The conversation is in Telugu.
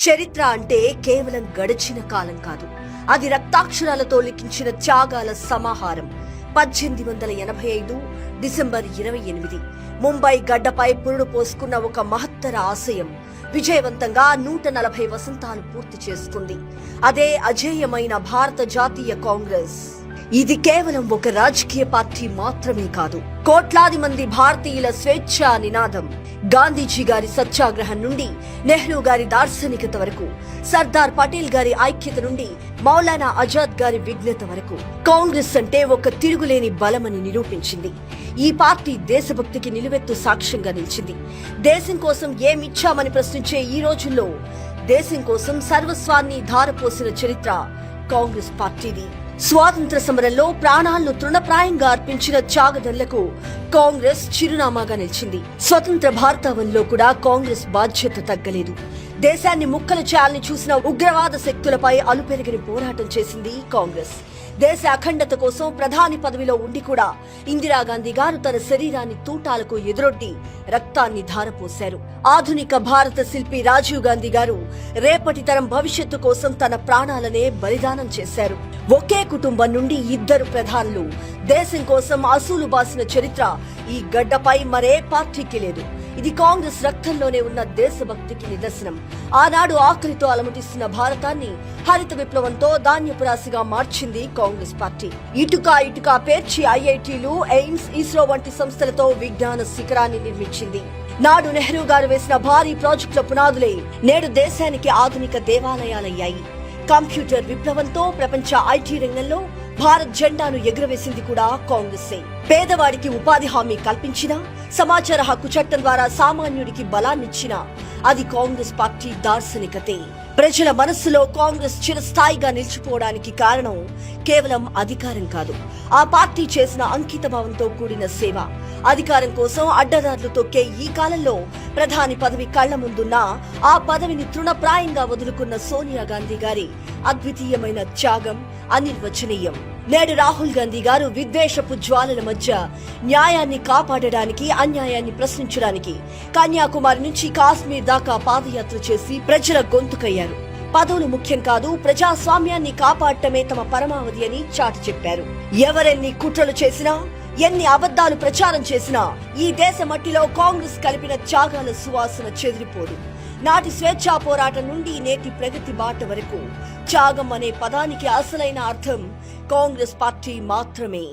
చరిత్ర అంటే కేవలం గడిచిన కాలం కాదు, అది రక్తాక్షరాలతో లిఖించిన త్యాగాల సమాహారం. 1885 డిసెంబర్ 28 ముంబై గడ్డపై పురుడు పోసుకున్న ఒక మహత్తర ఆశయం విజయవంతంగా 140 వసంతాలు పూర్తి చేసుకుంది. అదే అజేయమైన భారత జాతీయ కాంగ్రెస్. ఇది కేవలం ఒక రాజకీయ పార్టీ మాత్రమే కాదు, కోట్లాది మంది భారతీయుల స్వేచ్ఛా నినాదం. గాంధీజీ గారి సత్యాగ్రహం నుండి నెహ్రూ గారి దార్శనికత వరకు, సర్దార్ పటేల్ గారి ఐక్యత నుండి మౌలానా ఆజాద్ గారి విఘ్నత వరకు, కాంగ్రెస్ అంటే ఒక తిరుగులేని బలమని నిరూపించింది. ఈ పార్టీ దేశభక్తికి నిలువెత్తు సాక్ష్యంగా నిలిచింది. దేశం కోసం ఏమిచ్చామని ప్రశ్నించే ఈ రోజుల్లో దేశం కోసం సర్వస్వాన్ని ధారపోసిన చరిత్ర కాంగ్రెస్ పార్టీది. స్వాతంత్ర సమరంలో ప్రాణాలను తృణప్రాయంగా అర్పించిన త్యాగదళ్లకు కాంగ్రెస్ చిరునామాగా నిలిచింది. స్వతంత్ర భారతావనిలో కూడా కాంగ్రెస్ బాధ్యత తగ్గలేదు. దేశాన్ని ముక్కలు చేయాలని చూసిన ఉగ్రవాద శక్తులపై అలుపెరిగిన పోరాటం చేసింది కాంగ్రెస్. దేశ అఖండత కోసం ప్రధాని పదవిలో ఉండి కూడా ఇందిరాగాంధీ గారు తన శరీరాన్ని తూటాలకు ఎదురొడ్డి రక్తాన్ని ధారపోశారు. ఆధునిక భారత శిల్పి రాజీవ్ గాంధీ గారు రేపటి తరం భవిష్యత్తు కోసం తన ప్రాణాలనే బలిదానం చేశారు. ఒకే కుటుంబం నుండి 2 ప్రధానులు దేశం కోసం అసూలు బాసిన చరిత్ర ఈ గడ్డపై మరే పార్టీకి లేదు. ఇది కాంగ్రెస్ రక్తంలోనే ఉన్న దేశభక్తికి నిదర్శనం. ఆనాడు ఆకలితో అలమటిస్తున్న భారతాన్ని హరిత విప్లవంతో ధాన్యపు రాశిగా మార్చింది కాంగ్రెస్ పార్టీ. ఇటుక పేర్చి ఐఐటీలు, ఎయిమ్స్, ఇస్రో వంటి సంస్థలతో విజ్ఞాన శిఖరాన్ని నిర్మించింది. నాడు నెహ్రూ గారు వేసిన భారీ ప్రాజెక్టుల పునాదులే నేడు దేశానికి ఆధునిక దేవాలయాలయ్యాయి. కంప్యూటర్ విప్లవంతో ప్రపంచ ఐటీ రంగంలో భారత్ జెండాను ఎగురవేసింది కూడా కాంగ్రెసే. పేదవాడికి ఉపాధి హామీ కల్పించినా, సమాచార హక్కు చట్టం ద్వారా సామాన్యుడికి బలాన్నిచ్చినా అది కాంగ్రెస్ పార్టీ దార్శనికతే. ప్రజల మనస్సులో కాంగ్రెస్ చిరస్థాయిగా నిలిచిపోవడానికి కారణం కేవలం అధికారం కాదు, ఆ పార్టీ చేసిన అంకిత భావంతో కూడిన సేవ. అధికారం కోసం అడ్డదారులు తొక్కే ఈ కాలంలో ప్రధాని పదవి కళ్ల ముందున్నా ఆ పదవిని తృణప్రాయంగా వదులుకున్న సోనియా గాంధీ గారి అద్వితీయమైన త్యాగం అనిర్వచనీయం. నేడు రాహుల్ గాంధీ గారు విద్వేషపు జ్వాలల మధ్య న్యాయాన్ని కాపాడడానికి, అన్యాయాన్ని ప్రశ్నించడానికి కన్యాకుమారి నుంచి కాశ్మీర్ దాకా పాదయాత్ర చేసి ప్రజల గొంతుకయ్యారు. పదవులు ముఖ్యం కాదు, ప్రజాస్వామ్యాన్ని కాపాడటమే తమ పరమావధి అని చాటి చెప్పారు. ఎవరెన్ని కుట్రలు చేసినా, ఎన్ని అబద్ధాలు ప్రచారం చేసినా ఈ దేశ మట్టిలో కాంగ్రెస్ కలిపిన త్యాగాల సువాసన చెదిరిపోదు. నాటి స్వేచ్ఛా పోరాటం నుండి నేటి ప్రగతి బాట వరకు త్యాగం అనే పదానికి అసలైన అర్థం కాంగ్రెస్ పార్టీ మాత్రమే.